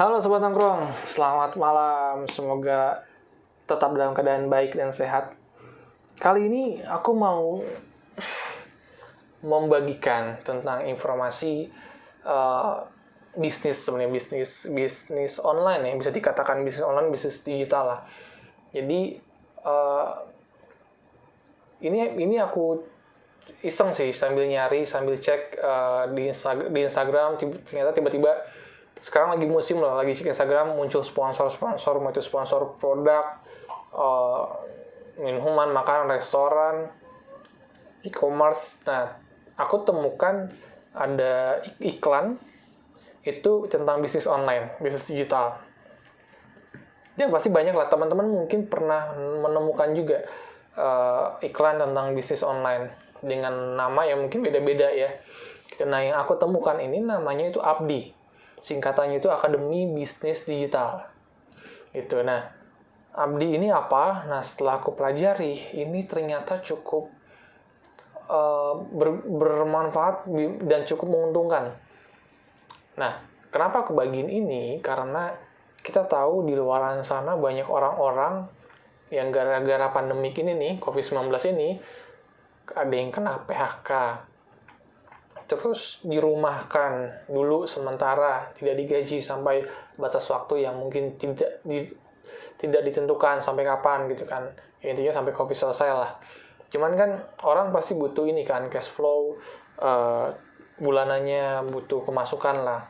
Halo Sobat Nongkrong, selamat malam. Semoga tetap dalam keadaan baik dan sehat. Kali ini aku mau membagikan tentang informasi bisnis, sebenarnya bisnis online ya, bisa dikatakan bisnis online, bisnis digital lah. Jadi ini aku iseng sih, sambil nyari, sambil cek di Instagram, ternyata tiba-tiba sekarang lagi musim lah, lagi cek Instagram muncul sponsor, mau itu sponsor produk, minuman, makanan, restoran, e-commerce. Nah, aku temukan ada iklan itu tentang bisnis online, bisnis digital. Dan pasti banyak lah teman-teman mungkin pernah menemukan juga iklan tentang bisnis online dengan nama yang mungkin beda-beda ya. Nah, yang aku temukan ini namanya itu Abdi. Singkatannya itu Akademi Bisnis Digital. Gitu. Nah, Abdi ini apa? Nah, setelah aku pelajari, ini ternyata cukup bermanfaat dan cukup menguntungkan. Nah, kenapa aku bagiin ini? Karena kita tahu di luar sana banyak orang-orang yang gara-gara pandemik ini nih, COVID-19 ini, ada yang kena PHK, terus dirumahkan dulu sementara, tidak digaji sampai batas waktu yang mungkin tidak ditentukan sampai kapan gitu kan. Intinya sampai COVID selesai lah. Cuman kan orang pasti butuh ini kan, cash flow, bulanannya butuh pemasukan lah.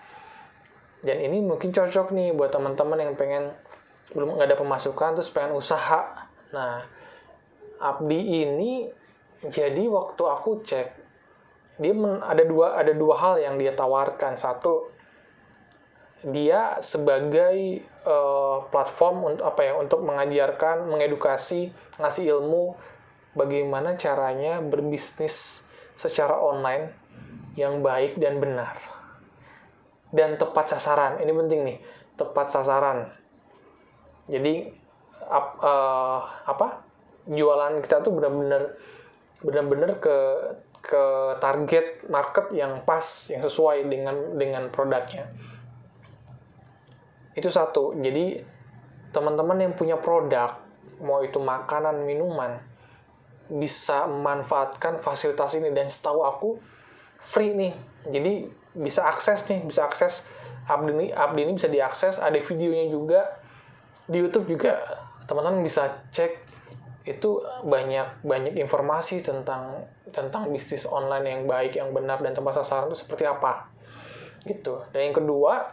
Dan ini mungkin cocok nih buat teman-teman yang belum nggak ada pemasukan terus pengen usaha. Nah, Abdi ini jadi waktu aku cek, dia ada dua hal yang dia tawarkan. Satu, dia sebagai platform untuk mengajarkan, mengedukasi, ngasih ilmu bagaimana caranya berbisnis secara online yang baik dan benar dan tepat sasaran. Ini penting nih, tepat sasaran. Jadi jualan kita tuh benar-benar ke target market yang pas, yang sesuai dengan produknya. Itu satu. Jadi teman-teman yang punya produk, mau itu makanan, minuman, bisa memanfaatkan fasilitas ini. Dan setahu aku free nih. Jadi bisa akses Abdi ini bisa diakses, ada videonya juga di YouTube juga. Teman-teman bisa cek, itu banyak informasi tentang bisnis online yang baik, yang benar dan tepat sasaran itu seperti apa gitu. Dan yang kedua,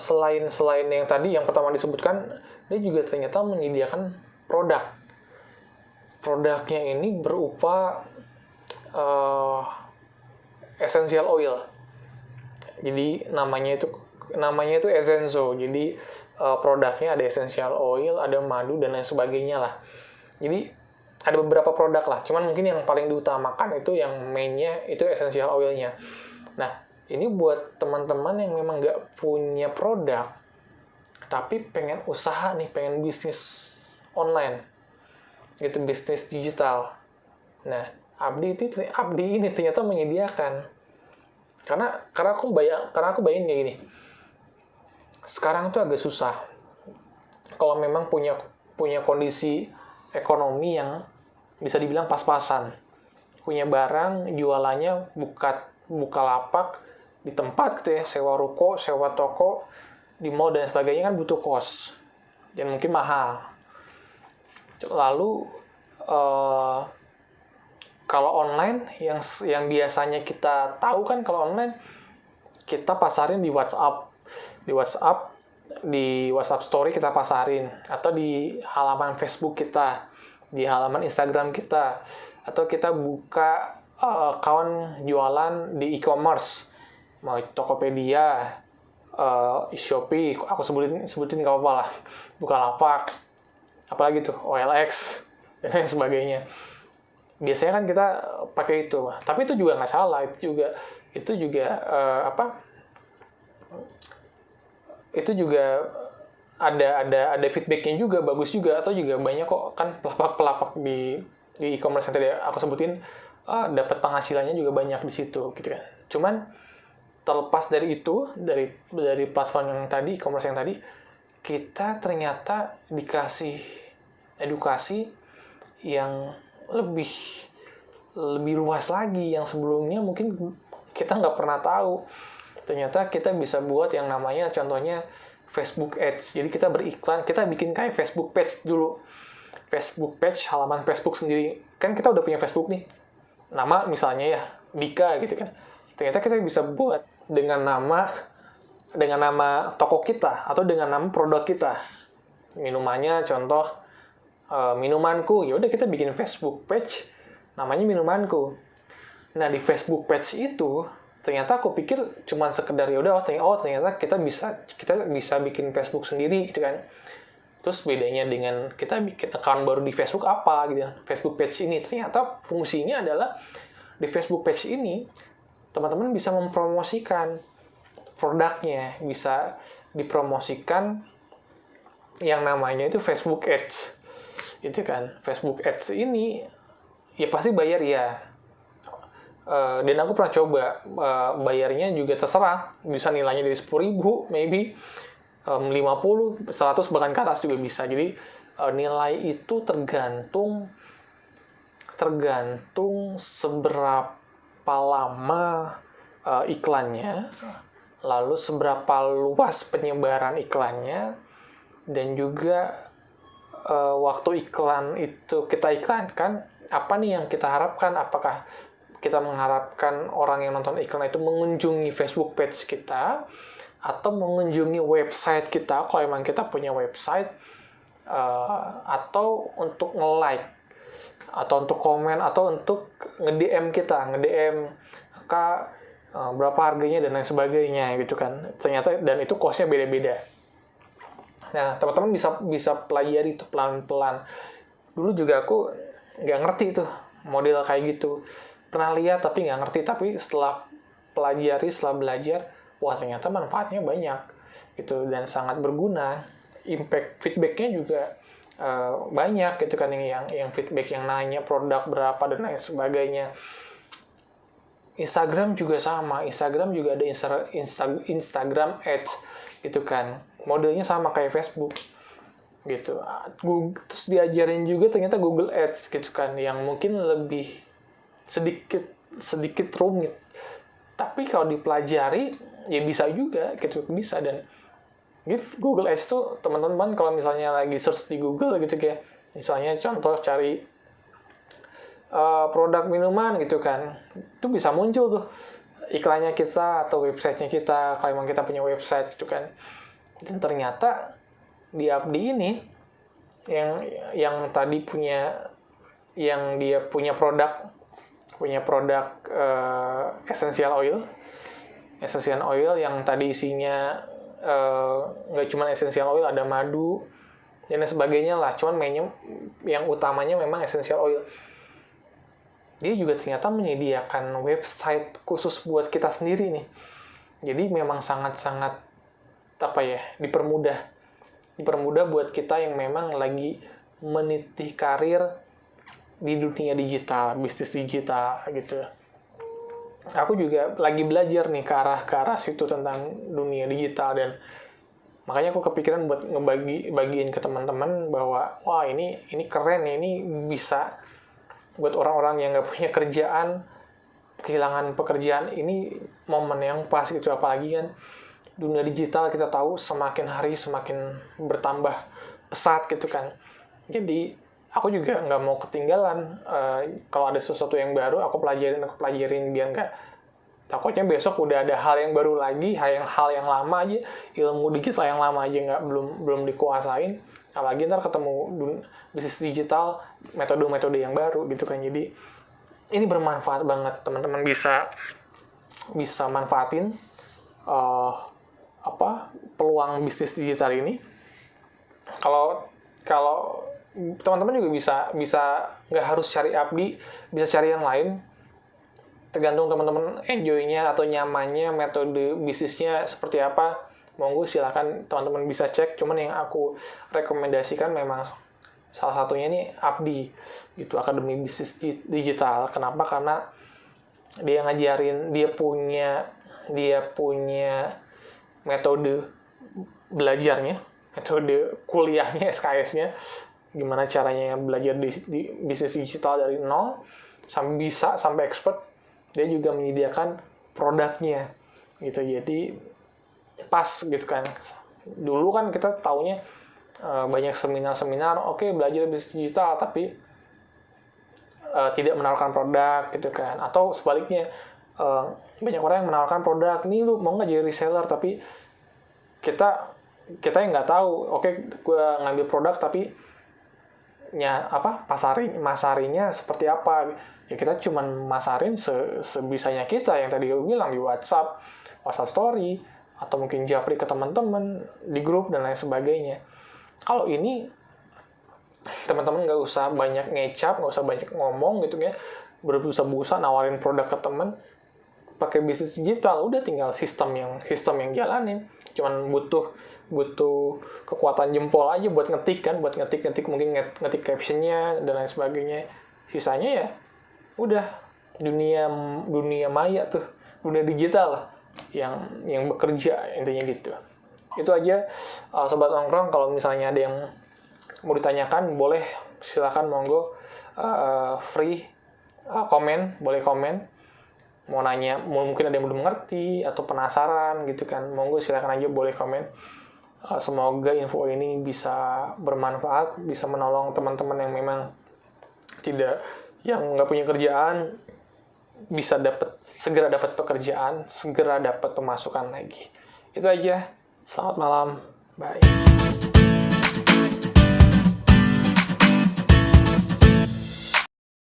selain yang tadi yang pertama disebutkan, dia juga ternyata menyediakan produknya ini berupa essential oil. Jadi namanya itu Essenso. Jadi produknya ada essential oil, ada madu dan lain sebagainya lah. Jadi ada beberapa produk lah. Cuman mungkin yang paling diutamakan itu yang mainnya itu essential oilnya. Nah, ini buat teman-teman yang memang nggak punya produk, tapi pengen usaha nih, pengen bisnis online, gitu, bisnis digital. Nah, Abdi ini ternyata menyediakan. Karena aku bayangin kayak gini. Sekarang tuh agak susah kalau memang punya kondisi ekonomi yang bisa dibilang pas-pasan, punya barang, jualannya buka lapak di tempat gitu ya, sewa ruko, sewa toko di mall dan sebagainya, kan butuh kos dan mungkin mahal. Lalu kalau online yang biasanya kita tahu kan, kalau online kita pasarin di WhatsApp story kita pasarin, atau di halaman Facebook kita, di halaman Instagram kita, atau kita buka account jualan di e-commerce, mau Tokopedia, Shopee, aku sebutin nggak apa-apa lah, Bukalapak, apalagi tuh OLX dan lain sebagainya. Biasanya kan kita pakai itu, tapi itu juga nggak salah, itu juga ada feedbacknya juga, bagus juga, atau juga banyak kok kan pelapak di e-commerce yang tadi aku sebutin, dapat penghasilannya juga banyak di situ gitu kan. Cuman terlepas dari itu, dari platform yang tadi, e-commerce yang tadi, kita ternyata dikasih edukasi yang lebih luas lagi, yang sebelumnya mungkin kita nggak pernah tahu. Ternyata kita bisa buat yang namanya contohnya Facebook Ads. Jadi kita beriklan, kita bikin kayak Facebook page dulu. Facebook page, halaman Facebook sendiri. Kan kita udah punya Facebook nih. Nama misalnya ya, Dika gitu kan. Ternyata kita bisa buat dengan nama toko kita atau dengan nama produk kita. Minumannya contoh minumanku. Ya udah kita bikin Facebook page namanya minumanku. Nah, di Facebook page itu ternyata aku pikir cuma sekedar ya udah ternyata kita bisa bikin Facebook sendiri gitu kan. Terus bedanya dengan kita bikin account baru di Facebook apa gitu. Facebook page ini ternyata fungsinya adalah di Facebook page ini teman-teman bisa mempromosikan produknya, bisa dipromosikan yang namanya itu Facebook Ads. Itu kan, Facebook Ads ini ya pasti bayar ya. Dan aku pernah coba, bayarnya juga terserah, bisa nilainya dari 10.000 maybe 50, 100 bahkan ke atas juga bisa. Jadi nilai itu tergantung seberapa lama iklannya, lalu seberapa luas penyebaran iklannya, dan juga waktu iklan itu kita iklankan, apa nih yang kita harapkan. Apakah kita mengharapkan orang yang nonton iklan itu mengunjungi Facebook page kita atau mengunjungi website kita kalau emang kita punya website, atau untuk nge-like atau untuk komen atau untuk nge-DM kita, Kak, berapa harganya dan lain sebagainya gitu kan. Ternyata dan itu cost-nya beda-beda. Nah, teman-teman bisa pelajari itu pelan-pelan. Dulu juga aku nggak ngerti tuh model kayak gitu. Pernah lihat tapi nggak ngerti. Tapi setelah belajar, wah ternyata manfaatnya banyak gitu dan sangat berguna. Impact feedback-nya juga banyak gitu kan, yang feedback yang nanya produk berapa dan lain sebagainya. Instagram juga sama. Instagram juga ada Instagram Ads gitu kan. Modelnya sama kayak Facebook gitu. Terus diajarin juga ternyata Google Ads gitu kan, yang mungkin lebih sedikit rumit. Tapi kalau dipelajari ya bisa juga gitu, bisa. Dan Google Ads tuh teman-teman kalau misalnya lagi search di Google gitu kayak misalnya contoh cari produk minuman gitu kan, itu bisa muncul tuh iklannya kita atau websitenya kita kalau emang kita punya website gitu kan. Dan ternyata di Abdi ini yang tadi yang dia punya produk essential oil yang tadi isinya nggak cuma essential oil, ada madu dan sebagainya lah, cuman yang utamanya memang essential oil. Dia juga ternyata menyediakan website khusus buat kita sendiri nih. Jadi memang sangat-sangat dipermudah buat kita yang memang lagi meniti karir di dunia digital, bisnis digital gitu. Aku juga lagi belajar nih ke arah situ tentang dunia digital, dan makanya aku kepikiran buat bagiin ke teman-teman bahwa wah ini keren nih, ini bisa buat orang-orang yang nggak punya kerjaan, kehilangan pekerjaan, ini momen yang pas gitu. Apalagi kan dunia digital kita tahu semakin hari semakin bertambah pesat gitu kan. Jadi aku juga nggak mau ketinggalan. Kalau ada sesuatu yang baru aku pelajarin biar nggak takutnya besok udah ada hal yang baru lagi, hal yang lama aja, ilmu digital yang lama aja belum dikuasain, apalagi ntar ketemu bisnis digital, metode-metode yang baru gitu kan. Jadi ini bermanfaat banget, teman-teman bisa manfaatin peluang bisnis digital ini. Kalau teman-teman juga bisa nggak harus cari Abdi, bisa cari yang lain, tergantung teman-teman enjoy-nya atau nyamannya metode bisnisnya seperti apa. Monggo silakan teman-teman bisa cek. Cuman yang aku rekomendasikan memang salah satunya ini Abdi gitu, Akademi Bisnis Digital. Kenapa? Karena dia ngajarin, dia punya dia punya metode belajarnya, metode kuliahnya, SKS-nya, gimana caranya belajar di bisnis digital dari nol sampai expert. Dia juga menyediakan produknya gitu, jadi pas gitu kan. Dulu kan kita taunya banyak seminar-seminar, oke, belajar bisnis digital tapi tidak menawarkan produk gitu kan. Atau sebaliknya, banyak orang yang menawarkan produk, nih lu mau nggak jadi reseller, tapi kita yang nggak tahu, oke, gue ngambil produk tapi masarinya seperti apa. Ya kita cuman masarin sebisanya kita, yang tadi gue bilang, di WhatsApp story, atau mungkin japri ke teman-teman di grup dan lain sebagainya. Kalau ini teman-teman nggak usah banyak ngecap, nggak usah banyak ngomong gitu ya, berbusa-busa nawarin produk ke teman. Pakai bisnis digital udah tinggal sistem yang jalanin, cuman butuh kekuatan jempol aja buat ngetik kan, buat ngetik mungkin ngetik captionnya dan lain sebagainya. Sisanya ya udah dunia maya tuh, dunia digital yang bekerja, intinya gitu. Itu aja sobat nongkrong. Kalau misalnya ada yang mau ditanyakan, boleh silakan, monggo, free komen, boleh komen. Mau nanya, mungkin ada yang belum mengerti atau penasaran gitu kan, monggo silakan aja, boleh komen. Semoga info ini bisa bermanfaat, bisa menolong teman-teman yang memang nggak punya kerjaan, bisa segera dapat pekerjaan, segera dapat pemasukan lagi. Itu aja. Selamat malam. Bye.